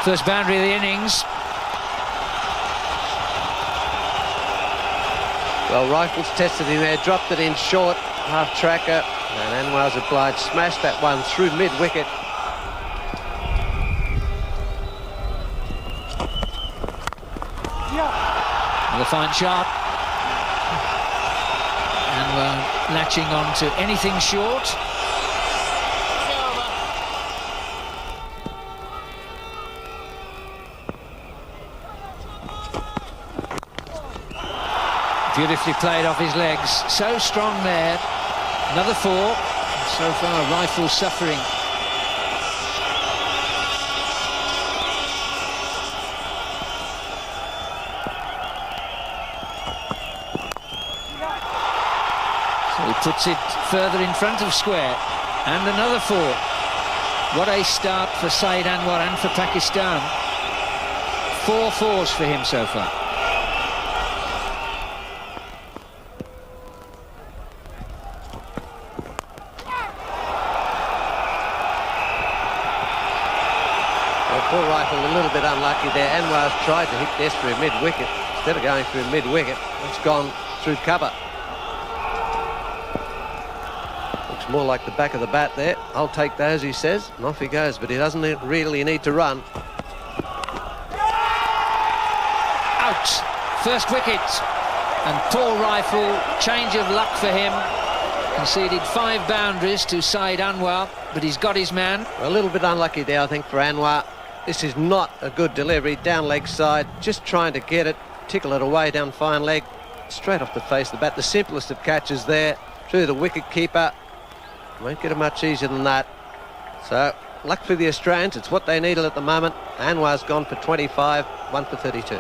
First boundary of the innings. Well, Rifles tested him there, dropped it in short, half tracker, and Anwar's obliged, smashed that one through mid-wicket. Another fine shot. And we're latching on to anything short. Beautifully played off his legs. So strong there. Another 4. So far, Rifle suffering. So he puts it further in front of square. And another 4. What a start for Saeed Anwar and for Pakistan. 4 fours for him so far. Poor Rifle a little bit unlucky there. Anwar's tried to hit this through mid-wicket. Instead of going through mid-wicket, it's gone through cover. Looks more like the back of the bat there. I'll take those, he says, and off he goes, but he doesn't really need to run. Out! First wicket. And poor Rifle, change of luck for him. Conceded 5 boundaries to Saeed Anwar, but he's got his man. A little bit unlucky there, I think, for Anwar. This is not a good delivery, down leg side, just trying to get it, tickle it away down fine leg, straight off the face of the bat. The simplest of catches there, through the wicket keeper. Won't get it much easier than that. So, luck for the Australians, it's what they needed at the moment. Anwar's gone for 25, 1 for 32.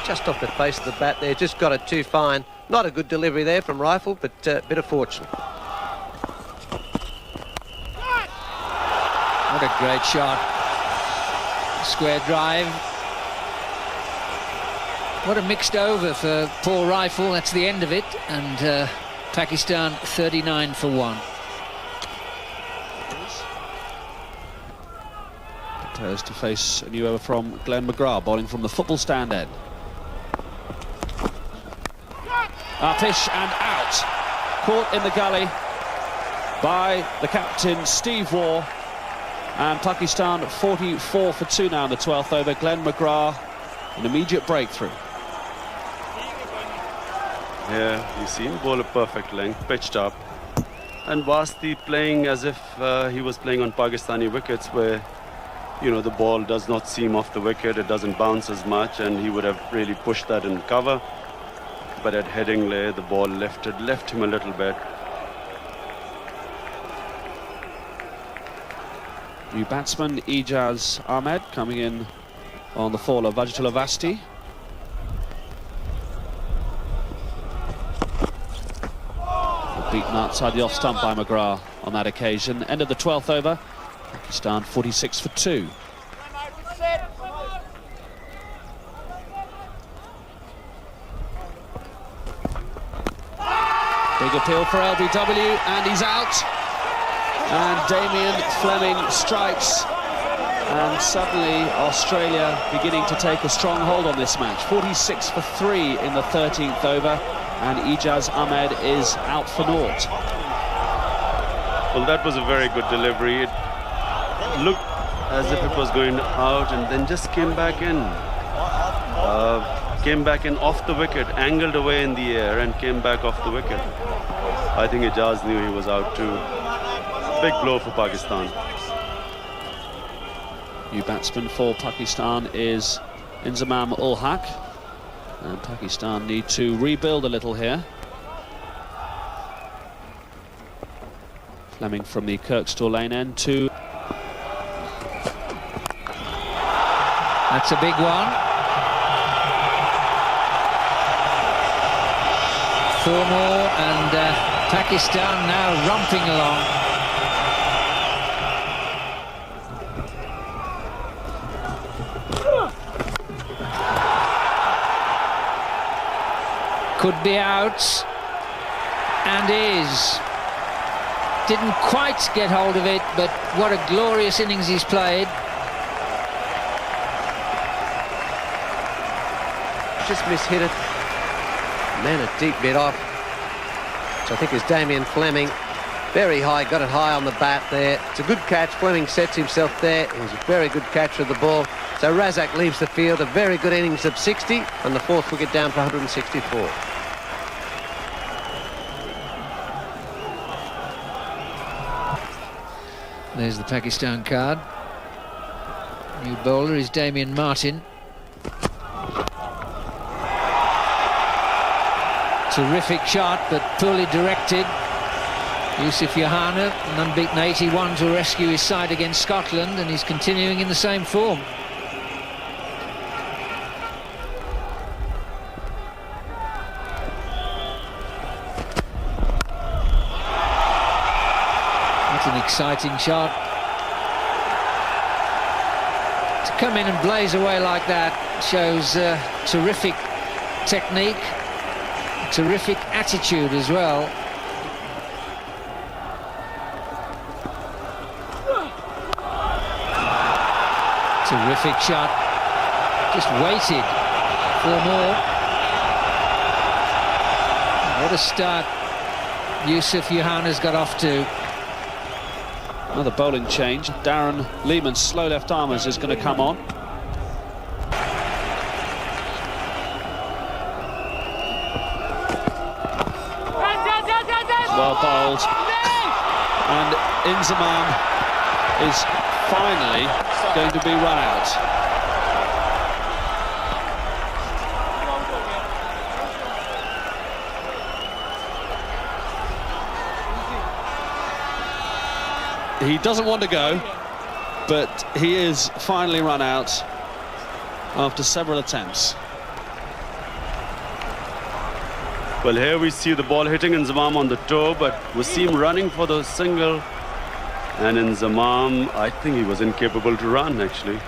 Just off the face of the bat there, just got it too fine. Not a good delivery there from Rifle, but a bit of fortune. What a great shot. Square drive. What a mixed over for poor Rifle. That's the end of it. And Pakistan 39 for 1. Prepares to face a new over from Glenn McGrath, bowling from the football stand end. Pish and out. Caught in the gully by the captain, Steve Waugh. And Pakistan 44 for 2 now in the 12th over. Glenn McGrath, an immediate breakthrough. Yeah, you see him bowl a perfect length, pitched up. And Vasti playing as if he was playing on Pakistani wickets where, you know, the ball does not seam off the wicket, it doesn't bounce as much, and he would have really pushed that in cover. But at Headingley, the ball left him a little bit. New batsman Ijaz Ahmed coming in on the fall of Vajitullah Vasti. Beaten outside the off stump by McGrath on that occasion. End of the 12th over. Pakistan 46 for 2. Big appeal for LBW, and he's out. And Damien Fleming strikes, and suddenly Australia beginning to take a strong hold on this match. 46 for 3 in the 13th over, and Ijaz Ahmed is out for naught. Well, that was a very good delivery. It looked as if it was going out and then just came back in. Came back in off the wicket, angled away in the air and came back off the wicket. I think Ijaz knew he was out too. Big blow for Pakistan. New batsman for Pakistan is Inzamam ul Haq, and Pakistan need to rebuild a little here. Fleming from the Kirkstall lane end to... That's a big one. 4 more, and Pakistan now romping along. Could be out, and is. Didn't quite get hold of it, but what a glorious innings he's played. just mishit it. Man, a deep bit off, which I think is Damien Fleming. Very high, got it high on the bat there. It's a good catch. Fleming sets himself there. It was a very good catch of the ball. So Razak leaves the field. A very good innings of 60, and the 4th wicket down for 164. There's the Pakistan card. New bowler is Damien Martin. Terrific shot, but poorly directed. Yusuf Yohana, an unbeaten 81 to rescue his side against Scotland, and he's continuing in the same form. That's an exciting shot. To come in and blaze away like that shows terrific technique, terrific attitude as well. Terrific shot, just waited for more. What a start Yusuf Yohana's got off to. Another bowling change. Darren Lehman's slow left armers is going to come on. Well bowled. And Inzamam is finally going to be run out. He doesn't want to go, but he is finally run out after several attempts. Well, here we see the ball hitting Inzamam on the toe, but Wasim running for the single. And Inzamam, I think he was incapable to run, actually.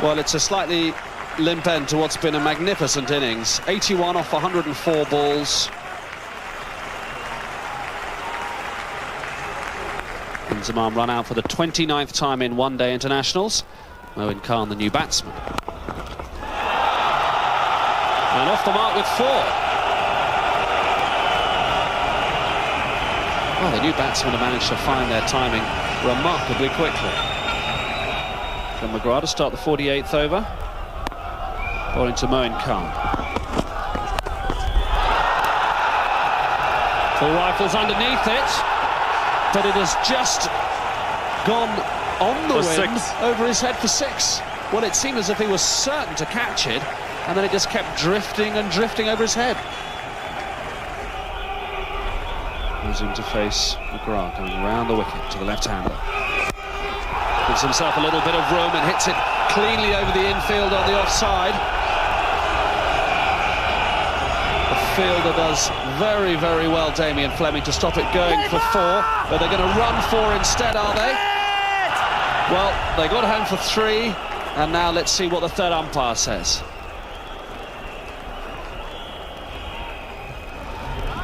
Well, it's a slightly limp end to what's been a magnificent innings. 81 off 104 balls. Inzamam run out for the 29th time in one-day internationals. Moeen Khan, the new batsman. And off the mark with 4. Well, the new batsmen have managed to find their timing remarkably quickly. From McGrath to start the 48th over. Bowling to Moeen Khan. Full rifles underneath it, but it has just gone on the wind over his head for 6. Well, it seemed as if he was certain to catch it, and then it just kept drifting and drifting over his head. Him to face McGrath, going round the wicket to the left-hander. Gives himself a little bit of room and hits it cleanly over the infield on the offside. The fielder does very, very well, Damien Fleming, to stop it going for 4, but they're going to run 4 instead, are they? Well, they got home for 3, and now let's see what the third umpire says.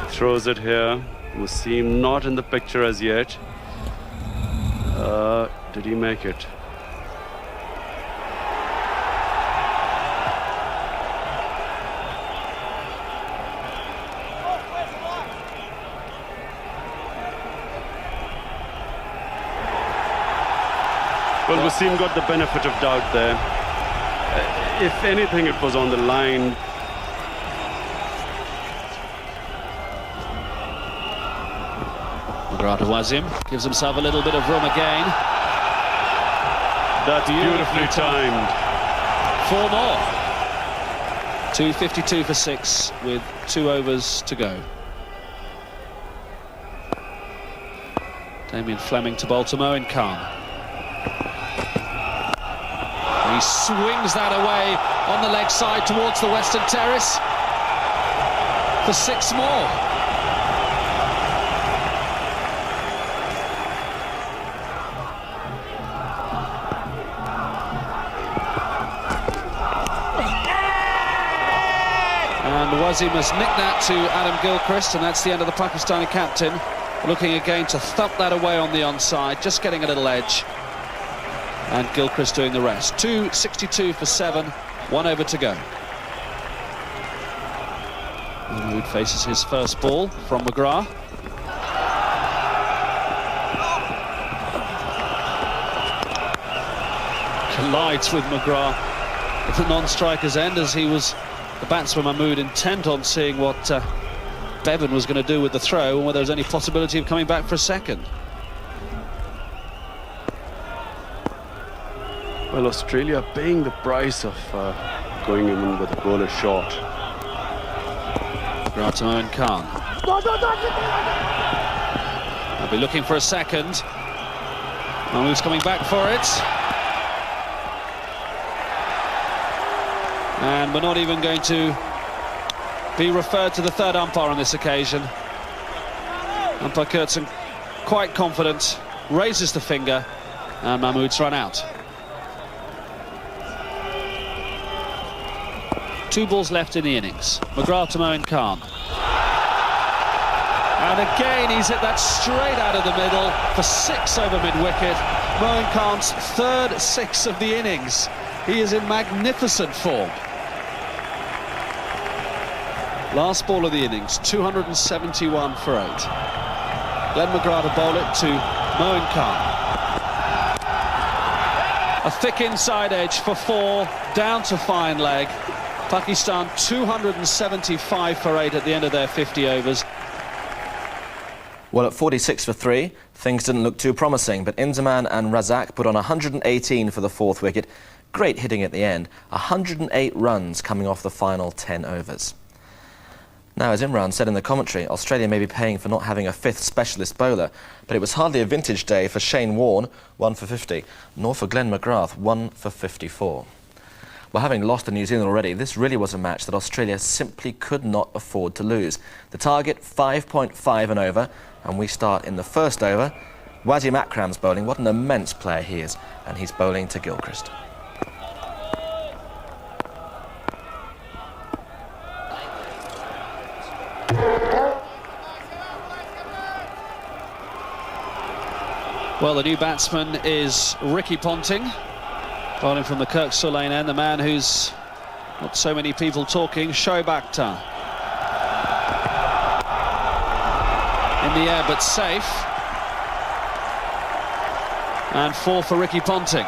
Throws it here. Wasim not in the picture as yet. Did he make it? Well, Wasim got the benefit of doubt there. If anything, it was on the line. McGrath to Wasim, gives himself a little bit of room again. That's beautifully timed. 4 more. 2:52 for 6 with 2 overs to go. Damien Fleming to bowl to Moeen Khan. He swings that away on the leg side towards the western terrace for 6 more. And Wasim has nicked that to Adam Gilchrist, and that's the end of the Pakistani captain. Looking again to thump that away on the onside, just getting a little edge. And Gilchrist doing the rest. 2:62 for 7 1 over to go. Mahmood faces his first ball from McGrath. Collides with McGrath at the non-striker's end, as he was, the batsman Mahmood, intent on seeing what Bevan was going to do with the throw and whether there was any possibility of coming back for a second. Well, Australia paying the price of going in with a bowler short. McGrath to Moin Khan. They'll be looking for a second. Mahmood's coming back for it. And we're not even going to be referred to the third umpire on this occasion. Umpire Kurtzen, quite confident, raises the finger, and Mahmood's run out. 2 balls left in the innings. McGrath to Moin Khan. And again, he's hit that straight out of the middle for 6 over mid-wicket. Moin Khan's 3rd 6 of the innings. He is in magnificent form. Last ball of the innings, 271 for 8. Glenn McGrath to bowl it to Moin Khan. A thick inside edge for 4, down to fine leg. Pakistan 275 for 8 at the end of their 50 overs. Well, at 46 for 3, things didn't look too promising, but Inzaman and Razak put on 118 for the 4th wicket. Great hitting at the end, 108 runs coming off the final 10 overs. Now, as Imran said in the commentary, Australia may be paying for not having a 5th specialist bowler, but it was hardly a vintage day for Shane Warne, 1 for 50, nor for Glenn McGrath, 1 for 54. Well, having lost to New Zealand already, this really was a match that Australia simply could not afford to lose. The target, 5.5 and over, and we start in the first over. Wasim Akram's bowling, what an immense player he is, and he's bowling to Gilchrist. Well, the new batsman is Ricky Ponting, bowling from the Kirkstall lane end, the man who's not so many people talking, Shoaib Akhtar. In the air but safe. And 4 for Ricky Ponting.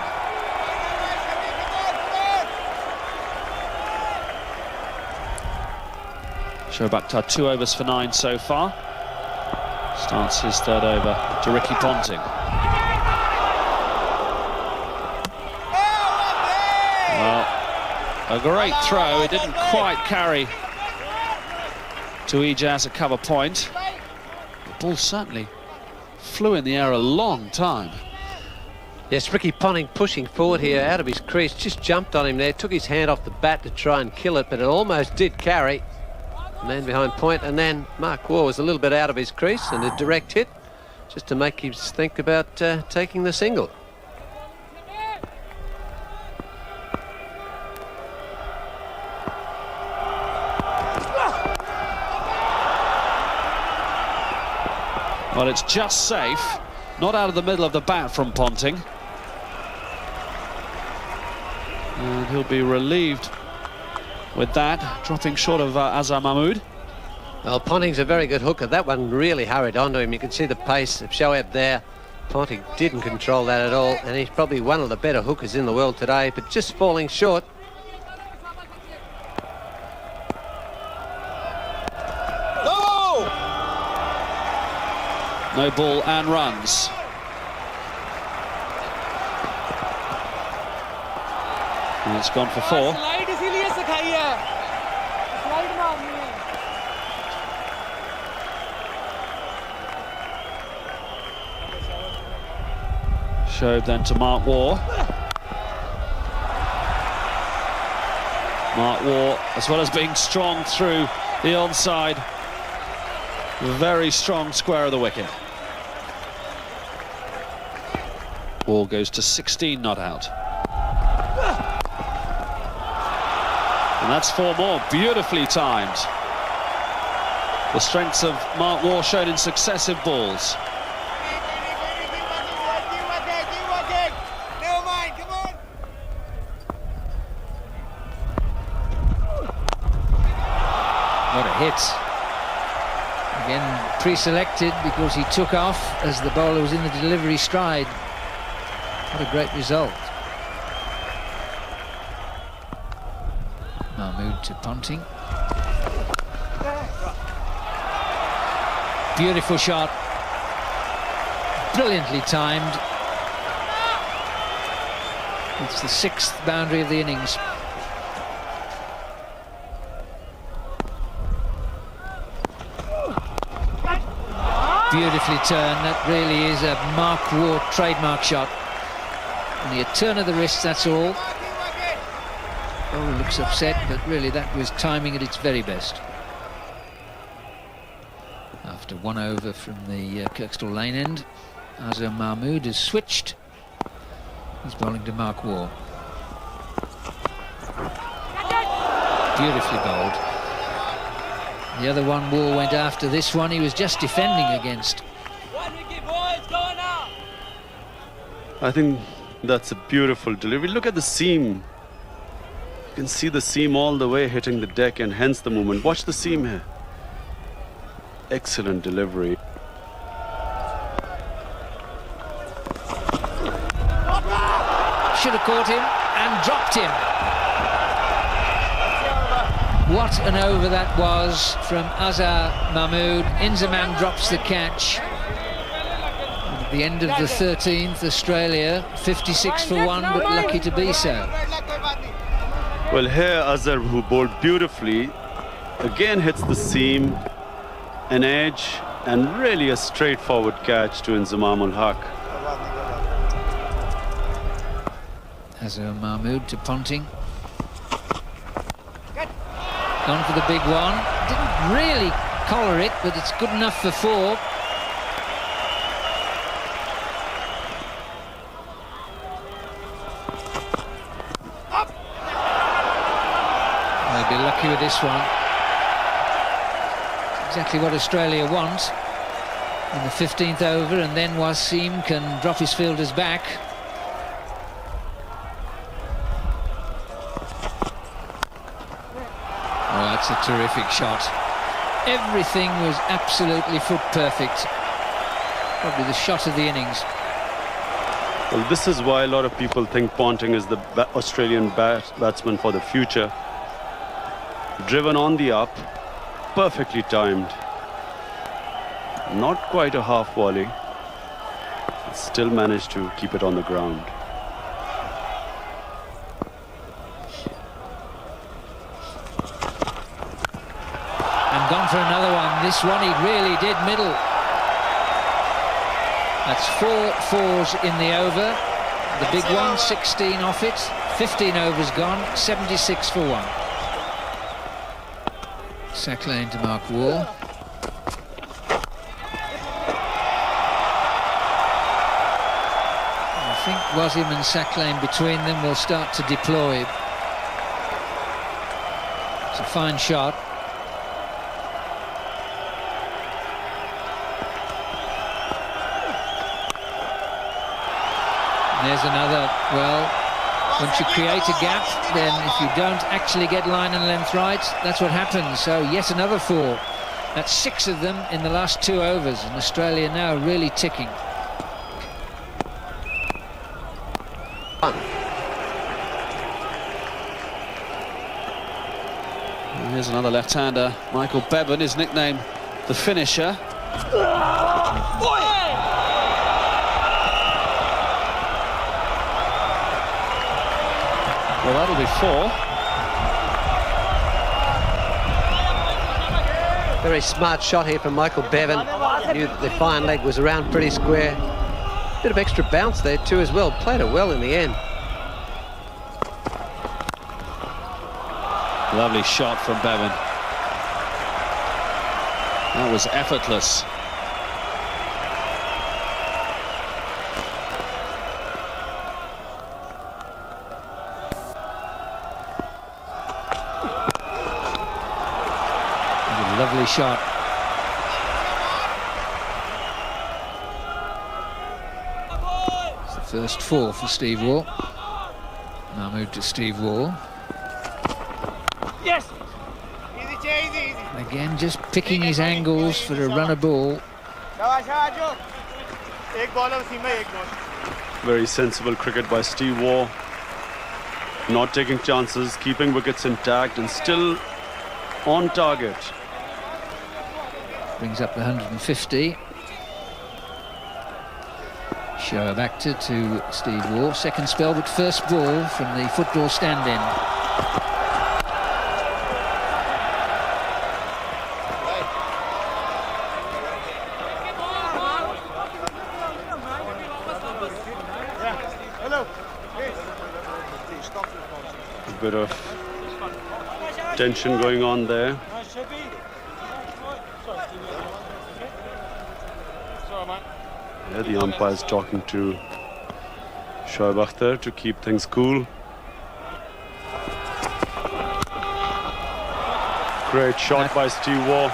Shoaib Akhtar 2 overs for 9 so far. Starts his 3rd over to Ricky Ponting. Well, a great throw. It didn't quite carry to Ijaz a cover point. The ball certainly flew in the air a long time. Yes, Ricky Ponting pushing forward here out of his crease, just jumped on him there, took his hand off the bat to try and kill it, but it almost did carry. Man behind point, and then Mark Waugh was a little bit out of his crease, and a direct hit just to make him think about taking the single. Well, it's just safe, not out of the middle of the bat from Ponting. And he'll be relieved with that, dropping short of Azhar Mahmood. Well, Ponting's a very good hooker. That one really hurried onto him. You can see the pace of Shoaib there. Ponting didn't control that at all, and he's probably one of the better hookers in the world today, but just falling short. No ball and runs. And it's gone for 4. Shoaib then to Mark Waugh. Mark Waugh, as well as being strong through the onside, very strong square of the wicket. Waugh goes to 16 not out. And that's 4 more, beautifully timed. The strengths of Mark Waugh shown in successive balls. hit. Again, pre-selected because he took off as the bowler was in the delivery stride. What a great result. Mahmood to Ponting. Beautiful shot. Brilliantly timed. It's the 6th boundary of the innings. Beautifully turned. That really is a Mark Waugh trademark shot. Only a turn of the wrist, that's all. Oh, looks upset, but really that was timing at its very best. After 1 over from the Kirkstall Lane end, Azhar Mahmood has switched. He's bowling to Mark Waugh. Beautifully bowled. The other one, Waugh went after this one. He was just defending against. I think that's a beautiful delivery. Look at the seam. You can see the seam all the way hitting the deck, and hence the movement. Watch the seam here. Excellent delivery. Should have caught him and dropped him. What an over that was from Azhar Mahmood. Inzamam drops the catch. At the end of the 13th, Australia 56 for 1, but lucky to be so. Well, here Azhar, who bowled beautifully, again hits the seam, an edge, and really a straightforward catch to Inzamam ul Haq. Azhar Mahmood to Ponting. Gone for the big one. Didn't really collar it, but it's good enough for 4. They'll be lucky with this one. Exactly what Australia want in the 15th over, and then Wasim can drop his fielders back. Oh, that's a terrific shot. Everything was absolutely foot perfect. Probably the shot of the innings. Well, this is why a lot of people think Ponting is the Australian batsman for the future. Driven on the up, perfectly timed. Not quite a half volley. Still managed to keep it on the ground. Gone for another one. This one he really did middle. That's 4 fours in the over. The big one, 16 off it. 15 overs gone, 76 for 1. Sacklane to Mark Waugh. I think Wasim and Sacklane between them will start to deploy. It's a fine shot. There's another. Well, once you create a gap, then if you don't actually get line and length right, that's what happens. So yet another 4. That's 6 of them in the last 2 overs, and Australia now really ticking. And here's another left-hander, Michael Bevan, his nickname the finisher. Well, that'll be 4. Very smart shot here from Michael Bevan. Knew that the fine leg was around pretty square. Bit of extra bounce there too as well. Played it well in the end. Lovely shot from Bevan. That was effortless. Lovely shot. It's the first 4 for Steve Waugh. Now move to Steve Waugh. Yes. Again, just picking his angles for a runner ball. Very sensible cricket by Steve Waugh. Not taking chances, keeping wickets intact and still on target. Brings up the 150. Shoaib Akhtar to Steve Waugh. Second spell, but first ball from the football stand-in. A bit of tension going on there. Yeah, the umpire's talking to Shoaib Akhtar to keep things cool. Great shot by Steve Waugh.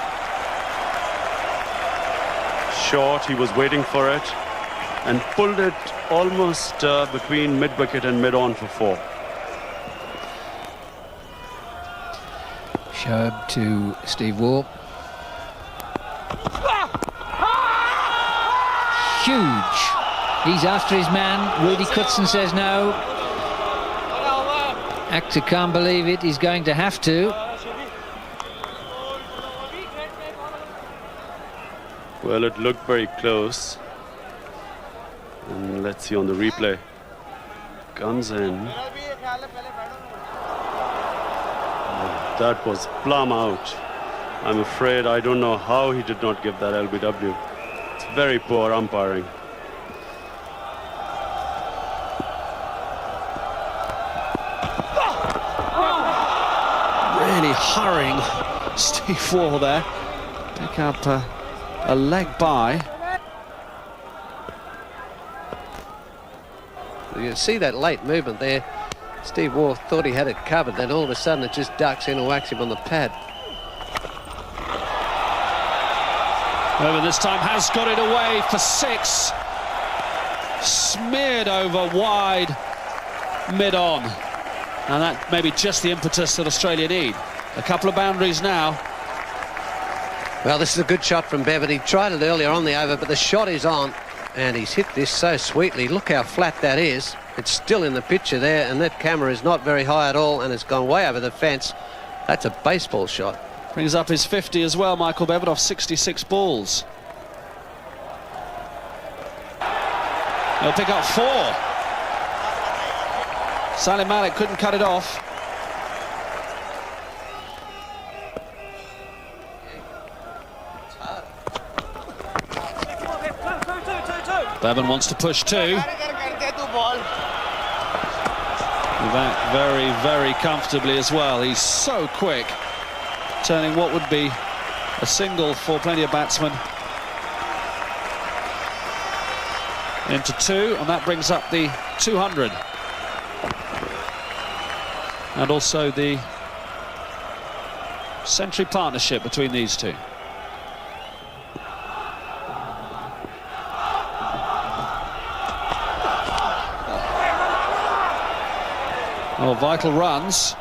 Short, he was waiting for it and pulled it almost between mid-wicket and mid-on for 4. Shoaib to Steve Waugh. Huge. He's after his man. Rudy Cutson says no. Akhtar can't believe it. He's going to have to. Well, it looked very close. And let's see on the replay. Comes in. That was plumb out. I'm afraid I don't know how he did not give that LBW. It's very poor umpiring. Really hurrying Steve Waugh there. Pick up a leg by. You can see that late movement there. Steve Waugh thought he had it covered, then all of a sudden it just ducks in and whacks him on the pad. Over this time has got it away for 6. Smeared over wide mid-on. And that may be just the impetus that Australia need. A couple of boundaries now. Well, this is a good shot from Bevan. He tried it earlier on the over, but the shot is on. And he's hit this so sweetly. Look how flat that is. It's still in the picture there, and that camera is not very high at all, and it's gone way over the fence. That's a baseball shot. Brings up his 50 as well, Michael Bevan, off 66 balls. He'll pick up 4. Salim Malik couldn't cut it off. Bevan wants to push 2. That very, very comfortably as well. He's so quick, turning what would be a single for plenty of batsmen into 2, and that brings up the 200. And also the century partnership between these two. Oh, vital runs.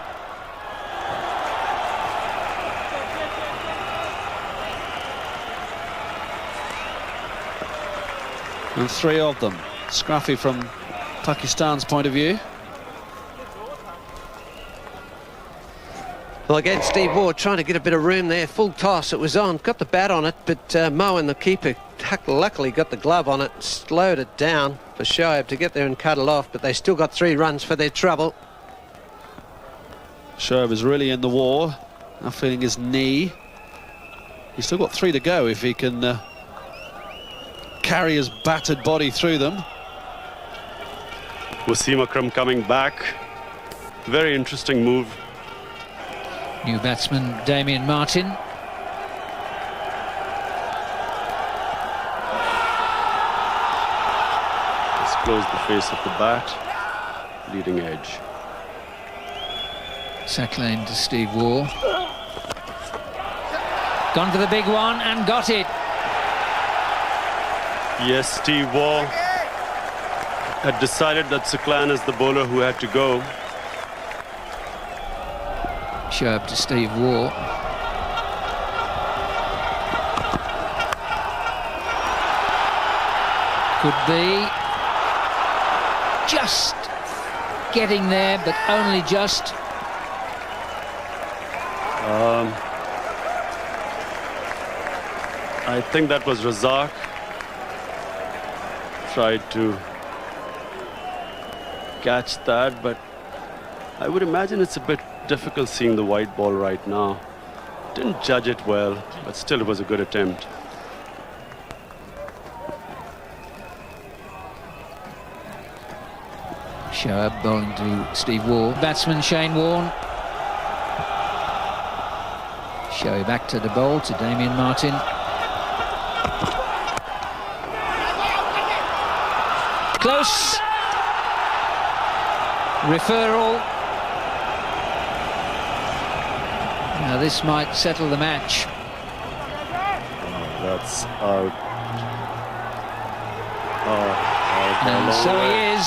And 3 of them. Scruffy from Pakistan's point of view. Well, again, Steve Waugh trying to get a bit of room there. Full toss, it was on. Got the bat on it, but Mo and the keeper luckily got the glove on it. Slowed it down for Shoaib to get there and cut it off, but they still got 3 runs for their trouble. Shoaib is really in the war. Now feeling his knee. He's still got 3 to go if he can carry his battered body through them. Wasim Akram coming back. Very interesting move. New batsman Damien Martin. Let's close the face of the bat. Leading edge. Sacklane to Steve Waugh. Gone for the big one and got it. Yes, Steve Waugh had decided that Sacklane is the bowler who had to go. Shoaib to Steve Waugh. Could be just getting there, but only just. I think that was Razak. Tried to catch that, but I would imagine it's a bit difficult seeing the white ball right now. Didn't judge it well, but still it was a good attempt. Shoaib bowling to Steve Waugh. Batsman Shane Warne. Shoaib back to the bowl to Damien Martin. Close. Referral. Now this might settle the match. That's out. And so he is.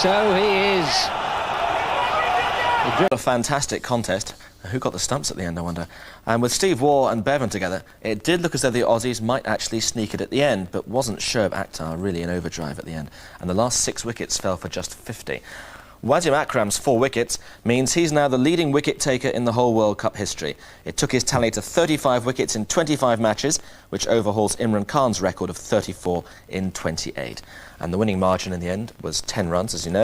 So he is. A fantastic contest. Who got the stumps at the end, I wonder? And with Steve Waugh and Bevan together, it did look as though the Aussies might actually sneak it at the end, but wasn't Shoaib Akhtar really in overdrive at the end? And the last 6 wickets fell for just 50. Wasim Akram's 4 wickets means he's now the leading wicket taker in the whole World Cup history. It took his tally to 35 wickets in 25 matches, which overhauls Imran Khan's record of 34 in 28. And the winning margin in the end was 10 runs, as you know.